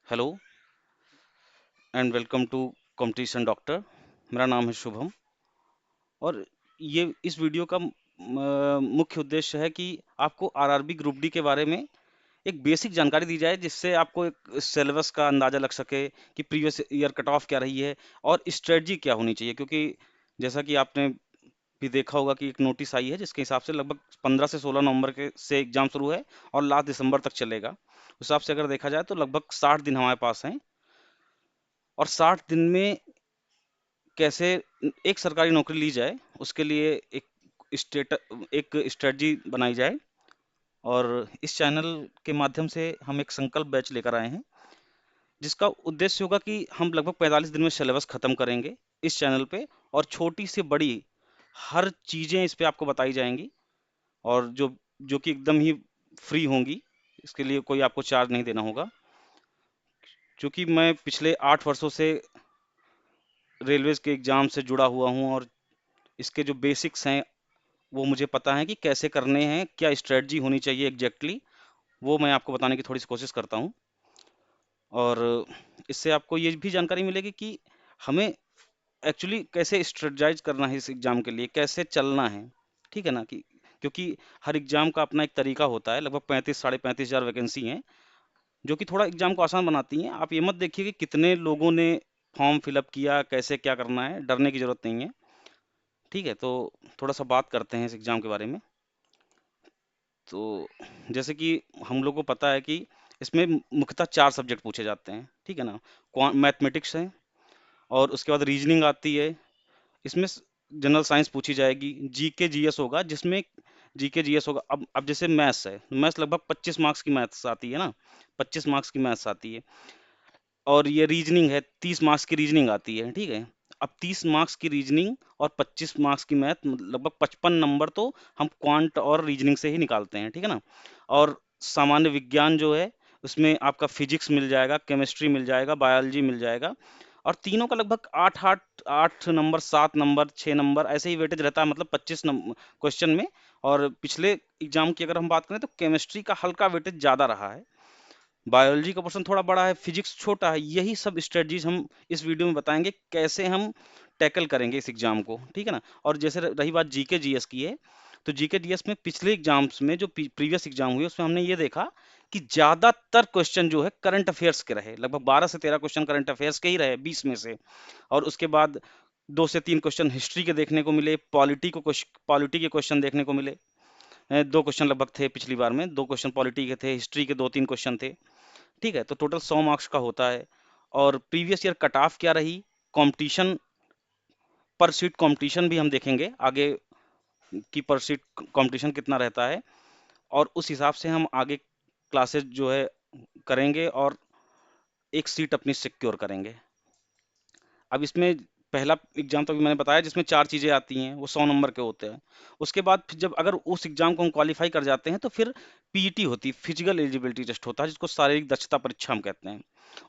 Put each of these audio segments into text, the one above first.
Hello and welcome to competition doctor. मेरा नाम है शुभम और ये इस वीडियो का मुख्य उद्देश्य है कि आपको आरआरबी ग्रुप डी के बारे में एक बेसिक जानकारी दी जाए, जिससे आपको एक सिलेबस का अंदाजा लग सके कि प्रीवियस ईयर कट ऑफ क्या रही है और स्ट्रेटजी क्या होनी चाहिए। क्योंकि जैसा कि आपने भी देखा होगा कि एक नोटिस आई है जिसके हिसाब से लगभग 15 से 16 नवंबर के से एग्जाम शुरू है और लास्ट दिसंबर तक चलेगा। उस हिसाब से अगर देखा जाए तो लगभग 60 दिन हमारे पास हैं और 60 दिन में कैसे एक सरकारी नौकरी ली जाए, उसके लिए स्टेट एक स्ट्रेटजी बनाई जाए। और इस चैनल के माध्यम से हम एक संकल्प बैच लेकर आए हैं, जिसका उद्देश्य होगा कि हम लगभग 45 दिन में सिलेबस खत्म करेंगे इस चैनल पे। और छोटी से बड़ी हर चीजें इस पे आपको बताई जाएंगी और जो कि एकदम ही फ्री होंगी। इसके लिए कोई आपको चार्ज नहीं देना होगा। क्योंकि मैं पिछले 8 वर्षों से रेलवेज के एग्जाम से जुड़ा हुआ हूँ और इसके जो बेसिक्स हैं वो मुझे पता है कि कैसे करने हैं, क्या स्ट्रेटजी होनी चाहिए एग्जैक्टली वो मैं आपको बताने की थोड़ी सी कोशिश करता हूँ। और इससे आपको ये भी जानकारी मिलेगी कि हमें एक्चुअली कैसे स्ट्रेटजाइज करना है इस एग्ज़ाम के लिए, कैसे चलना है। ठीक है ना? कि क्योंकि हर एग्ज़ाम का अपना एक तरीका होता है। लगभग 35 साढ़े 35 हज़ार वैकेंसी हैं, जो कि थोड़ा एग्ज़ाम को आसान बनाती हैं। आप ये मत देखिए कि कितने लोगों ने फॉर्म फिलअप किया, कैसे क्या करना है, डरने की ज़रूरत नहीं है। ठीक है, तो थोड़ा सा बात करते हैं इस एग्ज़ाम के बारे में। तो जैसे कि हम लोग को पता है कि इसमें मुख्यतः 4 सब्जेक्ट पूछे जाते हैं, ठीक है ना? मैथमेटिक्स है और उसके बाद रीजनिंग आती है। इसमें जनरल साइंस पूछी जाएगी, जीके जीएस होगा, जिसमें जीके जीएस होगा। अब जैसे मैथ्स है, मैथ्स लगभग 25 मार्क्स की मैथ्स आती है ना, 25 मार्क्स की मैथ्स आती है। और ये रीजनिंग है, 30 मार्क्स की रीजनिंग आती है। ठीक है, अब 30 मार्क्स की रीजनिंग और 25 मार्क्स की मैथ, लगभग 55 नंबर तो हम क्वांट और रीजनिंग से ही निकालते हैं। ठीक है ना? और सामान्य विज्ञान जो है, उसमें आपका फिजिक्स मिल जाएगा, केमिस्ट्री मिल जाएगा, बायोलॉजी मिल जाएगा। और तीनों का लगभग 8 नंबर, 7 नंबर, 6 नंबर ऐसे ही वेटेज रहता है, मतलब 25 नंबर क्वेश्चन में। और पिछले एग्जाम की अगर हम बात करें तो केमिस्ट्री का हल्का वेटेज ज़्यादा रहा है, बायोलॉजी का पोर्शन थोड़ा बड़ा है, फिजिक्स छोटा है। यही सब स्ट्रेटजीज हम इस वीडियो में बताएंगे, कैसे हम टैकल करेंगे इस एग्जाम को। ठीक है ना? और जैसे रही बात जीके जीएस की है, तो जीके जीएस में पिछले एग्जाम्स में जो प्रीवियस एग्जाम हुए, उसमें हमने ये देखा कि ज्यादातर क्वेश्चन जो है करंट अफेयर्स के रहे। लगभग 12 से 13 क्वेश्चन करंट अफेयर्स के ही रहे 20 में से। और उसके बाद 2 से 3 क्वेश्चन हिस्ट्री के देखने को मिले, पॉलिटी के क्वेश्चन देखने को मिले। 2 क्वेश्चन लगभग थे पिछली बार में, 2 क्वेश्चन पॉलिटी के थे, हिस्ट्री के 2-3 क्वेश्चन थे। ठीक है, तो टोटल 100 मार्क्स का होता है। और प्रीवियस ईयर कट ऑफ क्या रही, कंपटीशन, पर सीट कंपटीशन भी हम देखेंगे आगे कि पर सीट कंपटीशन कितना रहता है। और उस हिसाब से हम आगे क्लासेस जो है करेंगे और एक सीट अपनी सिक्योर करेंगे। अब इसमें पहला एग्जाम तो अभी मैंने बताया, जिसमें 4 चीजें आती हैं, वो 100 नंबर के होते हैं। उसके बाद फिर जब अगर उस एग्जाम को हम क्वालिफाई कर जाते हैं तो फिर पीईटी होती है, फिजिकल एलिजिबिलिटी टेस्ट होता है, जिसको शारीरिक दक्षता परीक्षा हम कहते हैं।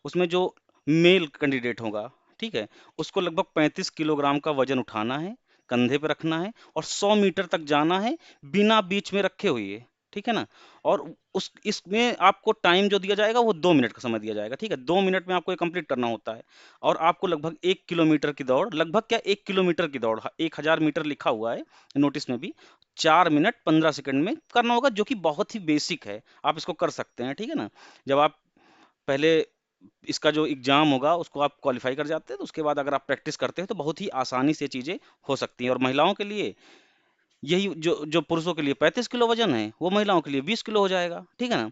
उसमें जो मेल कैंडिडेट होगा, ठीक है, उसको लगभग 35 किलोग्राम का वजन उठाना है, कंधे पे रखना है और 100 मीटर तक जाना है बिना बीच में रखे हुए। ठीक है ना? और उस इसमें आपको टाइम जो दिया जाएगा वो 2 मिनट का समय दिया जाएगा। ठीक है, 2 मिनट में आपको ये कंप्लीट करना होता है। और आपको लगभग 1 किलोमीटर की दौड़, लगभग क्या 1 किलोमीटर की दौड़, 1000 मीटर लिखा हुआ है नोटिस में भी, 4 मिनट 15 सेकंड में करना होगा, जो कि बहुत ही बेसिक है। आप इसको कर सकते हैं। ठीक है ना? जब आप पहले इसका जो एग्जाम होगा उसको आप क्वालिफाई कर जाते हैं, तो उसके बाद अगर आप प्रैक्टिस करते हैं तो बहुत ही आसानी से चीजें हो सकती हैं। और महिलाओं के लिए यही, जो जो पुरुषों के लिए 35 किलो वजन है, वो महिलाओं के लिए 20 किलो हो जाएगा। ठीक है ना?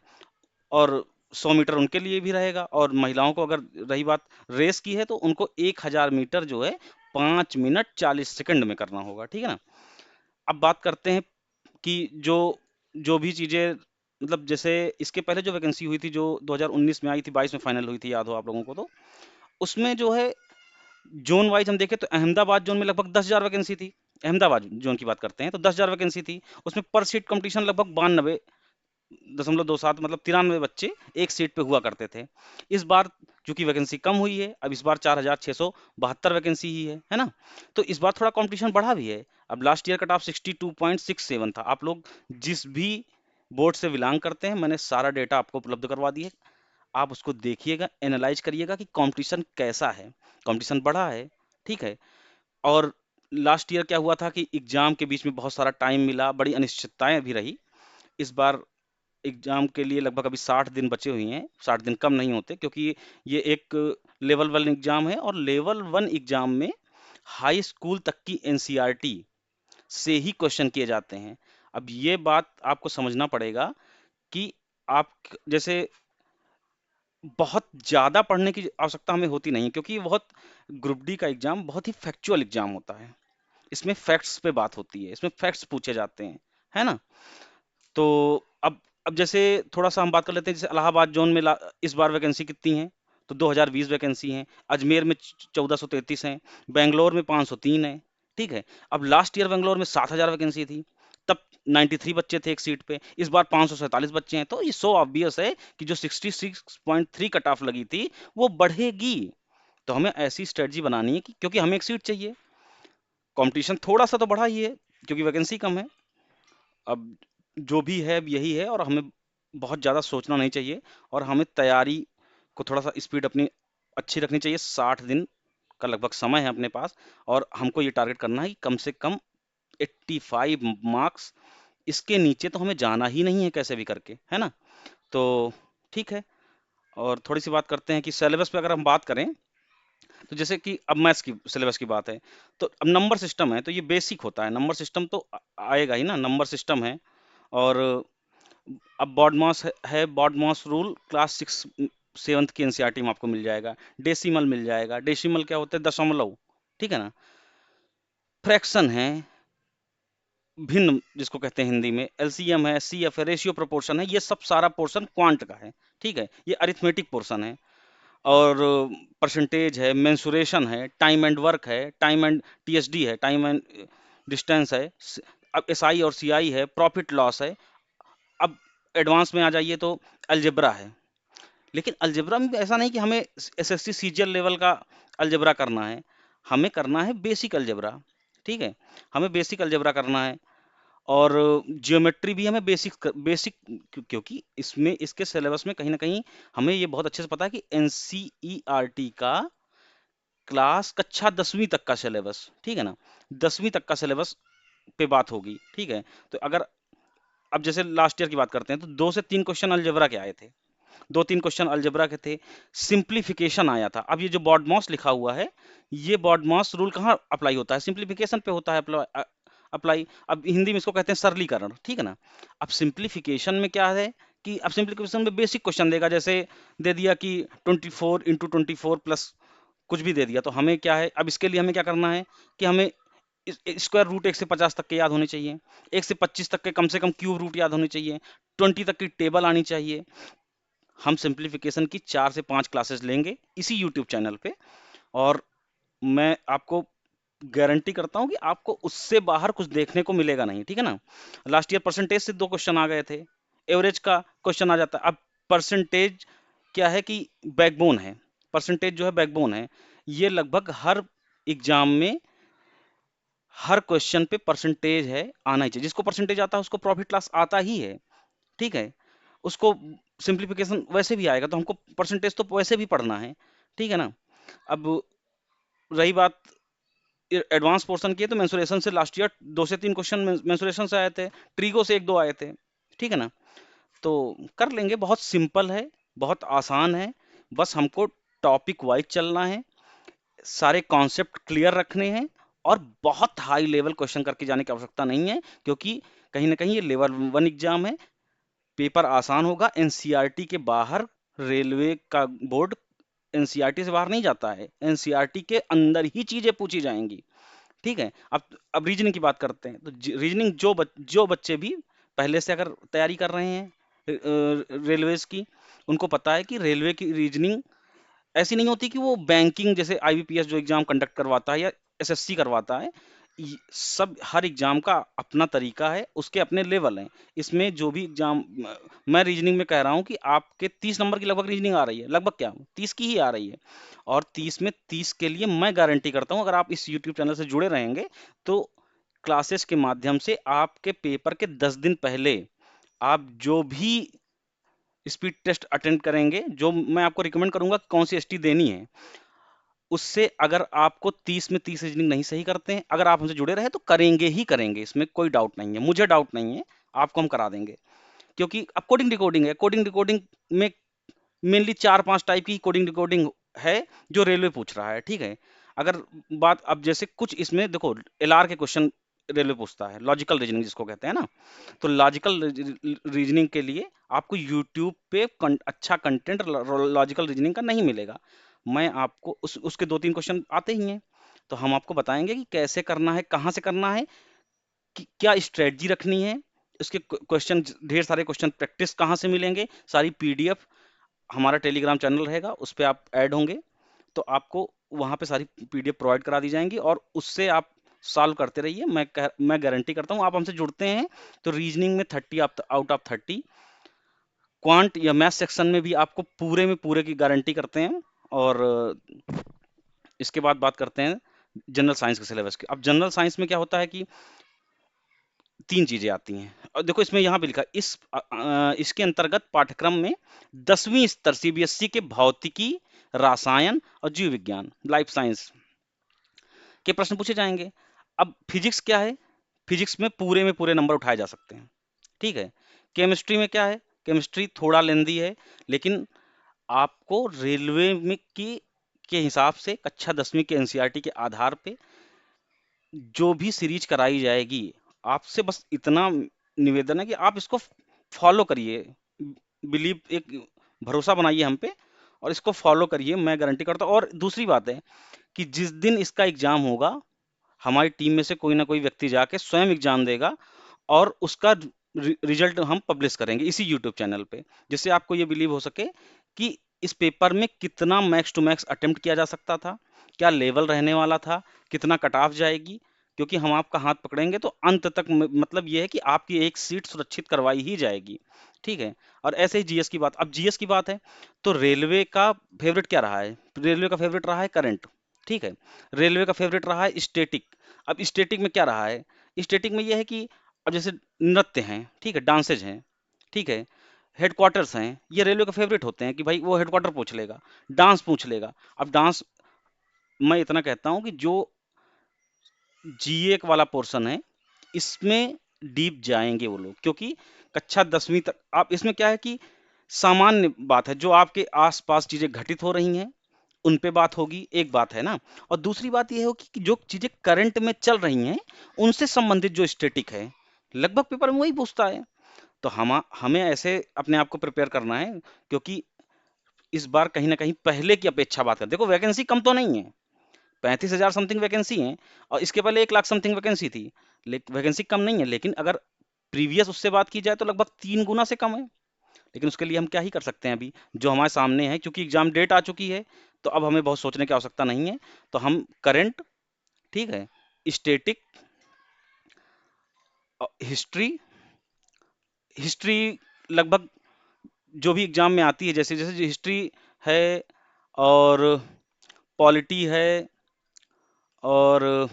और 100 मीटर उनके लिए भी रहेगा। और महिलाओं को अगर रही बात रेस की है, तो उनको 1000 मीटर जो है 5 मिनट 40 सेकंड में करना होगा। ठीक है ना? अब बात करते हैं कि जो जो भी चीजें, मतलब जैसे इसके पहले जो वैकेंसी हुई थी, जो 2019 में आई थी, 22 में फाइनल हुई थी, याद हो आप लोगों को तो। उसमें जो है जोन वाइज हम देखें तो अहमदाबाद जोन में लगभग 10,000 वैकेंसी थी। अहमदाबाद जोन की बात करते हैं तो 10,000 वैकेंसी थी। उसमें पर सीट कंपटीशन लगभग 92.27, मतलब 93 बच्चे एक सीट पे हुआ करते थे। इस बार चूंकि वैकेंसी कम हुई है, अब इस बार 4,672 वैकेंसी ही है ना? तो इस बार थोड़ा कंपटीशन बढ़ा भी है। अब लास्ट ईयर कट ऑफ 62.67 था। आप लोग जिस भी बोर्ड से बिलोंग करते हैं, मैंने सारा डेटा आपको उपलब्ध करवा दिया है। आप उसको देखिएगा, एनालाइज करिएगा कि कंपटीशन कैसा है, कंपटीशन बढ़ा है, ठीक है। और लास्ट ईयर क्या हुआ था कि एग्जाम के बीच में बहुत सारा टाइम मिला, बड़ी अनिश्चितताएं भी रही। इस बार एग्जाम के लिए लगभग अभी 60 दिन बचे हुए हैं, 60 दिन कम नहीं होते, क्योंकि ये एक लेवल 1 एग्जाम है, और लेवल 1 एग्जाम में हाई स्कूल तक की एनसीईआरटी से ही क्वेश्चन किए जाते हैं। अब ये बात आपको समझना पड़ेगा कि आप जैसे बहुत ज़्यादा पढ़ने की आवश्यकता हमें होती नहीं, क्योंकि ये बहुत ग्रुप डी का एग्जाम बहुत ही फैक्चुअल एग्जाम होता है। इसमें फैक्ट्स पे बात होती है, इसमें फैक्ट्स पूछे जाते हैं, है ना। तो अब जैसे थोड़ा सा हम बात कर लेते हैं, जैसे इलाहाबाद जोन में इस बार वैकेंसी कितनी है, तो 2020 वैकेंसी है। अजमेर में 1433 है। बेंगलोर में 503 है, ठीक है। अब लास्ट ईयर बेंगलोर में 7000 वैकेंसी थी, तब 93 बच्चे थे एक सीट पे। इस बार 547 बच्चे हैं, तो ये सो ऑब्वियस है कि जो 66.3 कट ऑफ लगी थी वो बढ़ेगी। तो हमें ऐसी स्ट्रेटजी बनानी है कि क्योंकि हमें एक सीट चाहिए, कंपटीशन थोड़ा सा तो बढ़ा ही है क्योंकि वैकेंसी कम है। अब जो भी है अब यही है, और हमें बहुत ज़्यादा सोचना नहीं चाहिए, और हमें तैयारी को थोड़ा सा स्पीड अपनी अच्छी रखनी चाहिए। 60 दिन का लगभग समय है अपने पास, और हमको ये टारगेट करना है कि कम से कम 85 मार्क्स, इसके नीचे तो हमें जाना ही नहीं है कैसे भी करके, है ना। तो ठीक है, और थोड़ी सी बात करते हैं कि सिलेबस पे अगर हम बात करें, तो जैसे कि अब मैथ्स की सिलेबस की बात है, तो अब नंबर सिस्टम है, तो ये बेसिक होता है, नंबर सिस्टम तो आएगा ही ना, नंबर सिस्टम है। और अब बॉडमास है, बॉडमास रूल क्लास 6 सेवन्थ की एनसीईआरटी में आपको मिल जाएगा। डेसिमल मिल जाएगा, डेसिमल क्या होता है, दशमलव, ठीक है ना। फ्रैक्शन है, भिन्न जिसको कहते हैं हिंदी में, एलसीएम है, सीएफ है, रेशियो प्रोपोर्शन है, ये सब सारा पोर्शन क्वांट का है, ठीक है। ये अरिथमेटिक पोर्शन है। और परसेंटेज है, मेंसुरेशन है, टाइम एंड वर्क है, टाइम एंड टीएसडी है, टाइम एंड डिस्टेंस है, अब एसआई और सीआई है, प्रॉफिट लॉस है। अब एडवांस में आ जाइए तो अलजेब्रा है। लेकिन अलजेब्रा में ऐसा नहीं कि हमें एसएससी सीजीएल लेवल का अलजेब्रा करना है, हमें करना है बेसिक अलजेब्रा, ठीक है। हमें बेसिक अलजेब्रा करना है, और ज्योमेट्री भी हमें बेसिक बेसिक, क्योंकि इसमें इसके सिलेबस में कहीं ना कहीं हमें ये बहुत अच्छे से पता है कि एनसीईआरटी का क्लास कक्षा 10वीं तक का सिलेबस, ठीक है ना, 10वीं तक का सिलेबस पे बात होगी, ठीक है। तो अगर अब जैसे लास्ट ईयर की बात करते हैं, तो 2 से 3 क्वेश्चन अलजेब्रा के आए थे, 2-3 क्वेश्चन अलजेब्रा के थे, सिंप्लीफिकेशन आया था। अब ये जो बॉडमॉस लिखा हुआ है, ये बॉडमॉस रूल कहाँ अप्लाई होता है, सिंप्लीफिकेशन पे होता है अप्लाई। अब हिंदी में इसको कहते हैं सरलीकरण, ठीक है ना। अब सिंप्लीफिकेशन में क्या है कि अब सिंप्लीफिकेशन में बेसिक क्वेश्चन देगा, जैसे दे दिया कि 24 × 24 प्लस कुछ भी दे दिया, तो हमें क्या है, अब इसके लिए हमें क्या करना है कि हमें स्क्वायर रूट 1 से 50 तक के याद होने चाहिए, 1 से 25 तक के कम से कम क्यूब रूट याद होने चाहिए, 20 तक की टेबल आनी चाहिए। हम सिंप्लीफिकेशन की 4 से 5 क्लासेस लेंगे इसी यूट्यूब चैनल पे, और मैं आपको गारंटी करता हूँ कि आपको उससे बाहर कुछ देखने को मिलेगा नहीं, ठीक है ना। लास्ट ईयर परसेंटेज से 2 क्वेश्चन आ गए थे, एवरेज का क्वेश्चन आ जाता है। अब परसेंटेज क्या है कि बैकबोन है, परसेंटेज जो है बैकबोन है, ये लगभग हर एग्जाम में हर क्वेश्चन पे परसेंटेज है, आना ही चाहिए। जिसको परसेंटेज आता है उसको प्रॉफिट लॉस आता ही है, ठीक है। उसको सिंप्लीफिकेशन वैसे भी आएगा, तो हमको परसेंटेज तो वैसे भी पढ़ना है, ठीक है ना। अब रही बात एडवांस पोर्शन की है, तो मेंसुरेशन से लास्ट ईयर 2 से 3 क्वेश्चन मेंसुरेशन से आए थे, ट्रीगो से 1-2 आए थे, ठीक है ना। तो कर लेंगे, बहुत सिंपल है, बहुत आसान है, बस हमको टॉपिक वाइज चलना है, सारे कॉन्सेप्ट क्लियर रखने हैं, और बहुत हाई लेवल क्वेश्चन करके जाने की आवश्यकता नहीं है, क्योंकि कहीं ना कहीं ये लेवल 1 एग्जाम है, पेपर आसान होगा। एनसीईआरटी के बाहर रेलवे का बोर्ड एनसीईआरटी से बाहर नहीं जाता है, एनसीईआरटी के अंदर ही चीजें पूछी जाएंगी, ठीक है। अब रीजनिंग की बात करते हैं, तो रीजनिंग जो बच्चे भी पहले से अगर तैयारी कर रहे हैं रेलवेज की, उनको पता है कि रेलवे की रीजनिंग ऐसी नहीं होती कि वो बैंकिंग जैसे आईबीपीएस जो एग्जाम कंडक्ट करवाता है या एसएससी करवाता है। सब हर एग्जाम का अपना तरीका है, उसके अपने लेवल हैं। इसमें जो भी एग्जाम, मैं रीजनिंग में कह रहा हूँ कि आपके 30 नंबर की लगभग रीजनिंग आ रही है, लगभग क्या 30 की ही आ रही है, और 30 में 30 के लिए मैं गारंटी करता हूँ, अगर आप इस यूट्यूब चैनल से जुड़े रहेंगे तो क्लासेस के माध्यम से आपके पेपर के 10 दिन पहले आप जो भी स्पीड टेस्ट अटेंड करेंगे, जो मैं आपको रिकमेंड करूंगा कि कौन सी एसटी देनी है। उससे अगर आपको 30 में 30 रीजनिंग नहीं सही करते हैं, अगर आप हमसे जुड़े रहे तो करेंगे ही करेंगे, इसमें कोई डाउट नहीं है, मुझे डाउट नहीं है, आपको हम करा देंगे। क्योंकि अब कोडिंग डिकोडिंग है, कोडिंग डिकोडिंग में मेनली 4-5 टाइप की कोडिंग डिकोडिंग है जो रेलवे पूछ रहा है, ठीक है। अगर बात अब जैसे कुछ इसमें देखो, एलआर के क्वेश्चन रेलवे पूछता है, लॉजिकल रीजनिंग जिसको कहते हैं ना, तो लॉजिकल रीजनिंग के लिए आपको यूट्यूब पे अच्छा कंटेंट लॉजिकल रीजनिंग का नहीं मिलेगा। मैं आपको उसके 2-3 क्वेश्चन आते ही हैं, तो हम आपको बताएंगे कि कैसे करना है, कहाँ से करना है, कि क्या स्ट्रेटजी रखनी है, उसके क्वेश्चन, ढेर सारे क्वेश्चन प्रैक्टिस कहाँ से मिलेंगे, सारी पीडीएफ हमारा टेलीग्राम चैनल रहेगा, उस पर आप ऐड होंगे, तो आपको वहाँ पे सारी पीडीएफ प्रोवाइड करा दी जाएंगी, और उससे आप सॉल्व करते रहिए। मैं गारंटी करता हूँ, आप हमसे जुड़ते हैं तो रीजनिंग में 30 आउट ऑफ 30, क्वांट या मैथ सेक्शन में भी आपको पूरे में पूरे की गारंटी करते हैं। और इसके बाद बात करते हैं जनरल साइंस के सिलेबस की। अब जनरल साइंस में क्या होता है कि 3 चीजें आती हैं, और देखो इसमें यहाँ पे लिखा इसके अंतर्गत पाठ्यक्रम में 10वीं स्तर सीबीएसई के भौतिकी, रसायन और जीव विज्ञान, लाइफ साइंस के प्रश्न पूछे जाएंगे। अब फिजिक्स क्या है, फिजिक्स में पूरे नंबर उठाए जा सकते हैं, ठीक है। केमिस्ट्री में क्या है, केमिस्ट्री थोड़ा लेंदी है, लेकिन आपको रेलवे में की के हिसाब से कक्षा 10वीं के एनसीईआरटी के आधार पे जो भी सीरीज कराई जाएगी, आपसे बस इतना निवेदन है कि आप इसको फॉलो करिए, बिलीव, एक भरोसा बनाइए हम पे, और इसको फॉलो करिए, मैं गारंटी करता हूँ। और दूसरी बात है कि जिस दिन इसका एग्जाम होगा, हमारी टीम में से कोई ना कोई व्यक्ति जाके स्वयं एग्जाम देगा, और उसका रिजल्ट हम पब्लिश करेंगे इसी यूट्यूब चैनल पे, जिससे आपको ये बिलीव हो सके कि इस पेपर में कितना मैक्स टू मैक्स अटेम्प्ट किया जा सकता था, क्या लेवल रहने वाला था, कितना कट ऑफ जाएगी। क्योंकि हम आपका हाथ पकड़ेंगे तो अंत तक, मतलब ये है कि आपकी एक सीट सुरक्षित करवाई ही जाएगी, ठीक है। और ऐसे ही जीएस की बात, अब जीएस की बात है तो रेलवे का फेवरेट क्या रहा है, रेलवे का फेवरेट रहा है करंट, ठीक है। रेलवे का फेवरेट रहा है स्टैटिक। अब स्टैटिक में क्या रहा है, स्टैटिक में यह है कि अब जैसे नृत्य हैं, ठीक है, डांसेज हैं, ठीक है, हेडक्वार्टर्स हैं, ये रेलवे का फेवरेट होते हैं कि भाई वो हेडक्वार्टर पूछ लेगा, डांस पूछ लेगा। अब डांस, मैं इतना कहता हूं कि जो जीए वाला पोर्शन है, इसमें डीप जाएंगे वो लोग, क्योंकि कक्षा 10वीं तक आप, इसमें क्या है कि सामान्य बात है, जो आपके आसपास चीजें घटित हो रही हैं उन पे बात होगी, एक बात है ना। और दूसरी बात ये होगी कि जो चीजें करंट में चल रही हैं उनसे संबंधित जो स्टैटिक है, लगभग पेपर में वही पूछता है। तो हमें ऐसे अपने आप को प्रिपेयर करना है, क्योंकि इस बार कहीं ना कहीं पहले की अपेक्षा बात कर, देखो वैकेंसी कम तो नहीं है, 35,000 समथिंग वैकेंसी है, और इसके पहले 1 लाख समथिंग वैकेंसी थी, लेकिन वैकेंसी कम नहीं है, लेकिन अगर प्रीवियस उससे बात की जाए तो लगभग 3 गुना से कम है। लेकिन उसके लिए हम क्या ही कर सकते हैं, अभी जो हमारे सामने है, क्योंकि एग्जाम डेट आ चुकी है, तो अब हमें बहुत सोचने की आवश्यकता नहीं है। तो हम करंट, ठीक है, स्टैटिक, हिस्ट्री, हिस्ट्री लगभग जो भी एग्जाम में आती है, जैसे जैसे हिस्ट्री है, और पॉलिटी है, और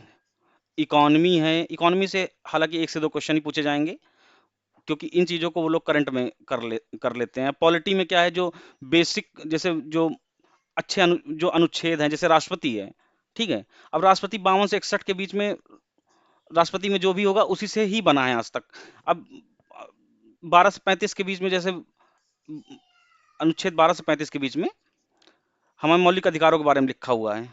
इकोनॉमी है, इकोनॉमी से हालांकि 1 से 2 क्वेश्चन ही पूछे जाएंगे, क्योंकि इन चीजों को वो लोग करंट में कर लेते हैं। पॉलिटी में क्या है, जो बेसिक, जैसे जो जो अनुच्छेद हैं, जैसे राष्ट्रपति है, ठीक है। अब राष्ट्रपति 52 से 61 के बीच में, राष्ट्रपति में जो भी होगा उसी से ही बना है आज तक। अब 12 से 35 के बीच में, जैसे अनुच्छेद 12 से 35 के बीच में हमारे मौलिक अधिकारों के बारे में लिखा हुआ है,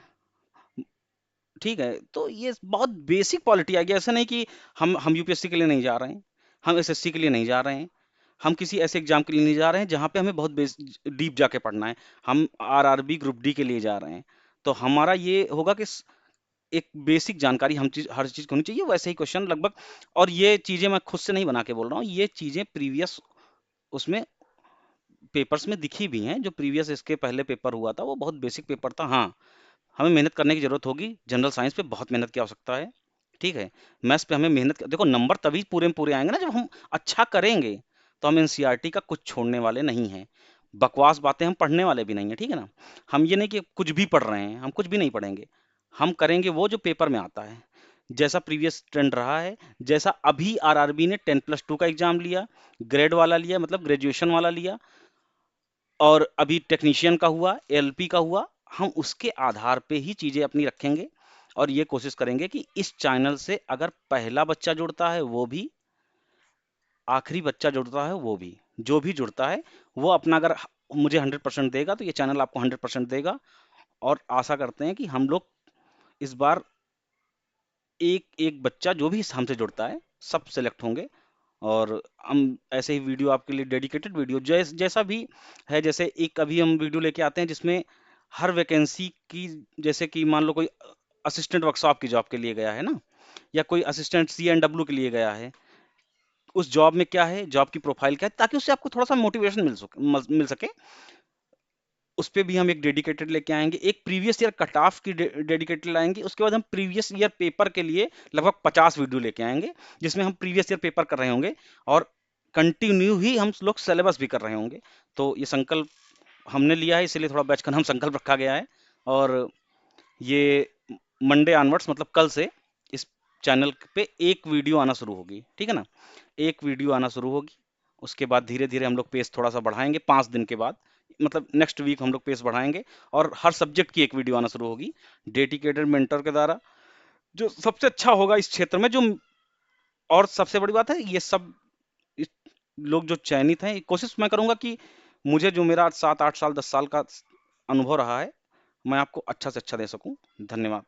ठीक है। तो ये बहुत बेसिक पॉलिटी आ गया, ऐसा नहीं कि हम यूपीएससी के लिए नहीं जा रहे हैं, हम एसएससी के लिए नहीं जा रहे हैं, हम किसी ऐसे एग्जाम के लिए नहीं जा रहे हैं जहाँ पे हमें बहुत डीप जाके पढ़ना है, हम आरआरबी ग्रुप डी के लिए जा रहे हैं। तो हमारा ये होगा कि एक बेसिक जानकारी हम चीज, हर चीज को होनी चाहिए, वैसे ही क्वेश्चन लगभग। और ये चीजें मैं खुद से नहीं बना के बोल रहा हूँ, ये चीजें प्रीवियस उसमें पेपर्स में दिखी भी हैं, जो प्रीवियस इसके पहले पेपर हुआ था वो बहुत बेसिक पेपर था। हाँ, हमें मेहनत करने की जरूरत होगी, जनरल साइंस पे बहुत मेहनत की आवश्यकता है, ठीक है। मैथ्स पे हमें देखो नंबर तभी पूरे में पूरे आएंगे ना जब हम अच्छा करेंगे। तो हम एनसीईआरटी का कुछ छोड़ने वाले नहीं हैं, बकवास बातें हम पढ़ने वाले भी नहीं है, ठीक है ना। हम ये नहीं कि कुछ भी पढ़ रहे हैं, हम कुछ भी नहीं पढ़ेंगे, हम करेंगे वो जो पेपर में आता है, जैसा प्रीवियस ट्रेंड रहा है, जैसा अभी आरआरबी ने 10+2 का एग्जाम लिया, ग्रेड वाला लिया, मतलब ग्रेजुएशन वाला लिया, और अभी टेक्नीशियन का हुआ, एएलपी का हुआ, हम उसके आधार पे ही चीजें अपनी रखेंगे और ये कोशिश करेंगे कि इस चैनल से अगर पहला बच्चा जुड़ता है वो भी, आखिरी बच्चा जुड़ता है वो भी, जो भी जुड़ता है वो अपना अगर मुझे 100% देगा तो ये चैनल आपको 100% देगा। और आशा करते हैं कि हम लोग इस बार एक एक बच्चा जो भी हमसे जुड़ता है सब सिलेक्ट होंगे और हम ऐसे ही वीडियो आपके लिए डेडिकेटेड वीडियो जैसा भी है, जैसे एक अभी हम वीडियो लेके आते हैं जिसमें हर वैकेंसी की, जैसे कि मान लो कोई असिस्टेंट वर्कशॉप की जॉब के लिए गया है ना, या कोई असिस्टेंट CNW के लिए गया है, उस जॉब में क्या है, जॉब की प्रोफाइल क्या है, ताकि उससे आपको थोड़ा सा मोटिवेशन मिल सके। उस पे भी हम एक डेडिकेटेड लेके आएंगे, एक प्रीवियस ईयर कट ऑफ की डेडिकेटेड लाएंगे, उसके बाद हम प्रीवियस ईयर पेपर के लिए लगभग 50 वीडियो लेके आएंगे जिसमें हम प्रीवियस ईयर पेपर कर रहे होंगे और कंटिन्यू ही हम लोग सिलेबस भी कर रहे होंगे। तो ये संकल्प हमने लिया है, इसलिए थोड़ा बैच का नाम संकल्प रखा गया है। और ये मंडे ऑनवर्ड्स मतलब कल से इस चैनल पे एक वीडियो आना शुरू होगी, ठीक है ना, एक वीडियो आना शुरू होगी। उसके बाद धीरे धीरे हम लोग पेस थोड़ा सा बढ़ाएंगे, 5 दिन के बाद मतलब नेक्स्ट वीक हम लोग पेस बढ़ाएंगे और हर सब्जेक्ट की एक वीडियो आना शुरू होगी डेडिकेटेड मेंटर के द्वारा, जो सबसे अच्छा होगा इस क्षेत्र में। जो और सबसे बड़ी बात है, ये सब इस- लोग जो चयनित हैं, कोशिश मैं करूंगा कि मुझे जो मेरा 7 8 साल 10 साल का अनुभव रहा है मैं आपको अच्छा से अच्छा दे सकूं। धन्यवाद।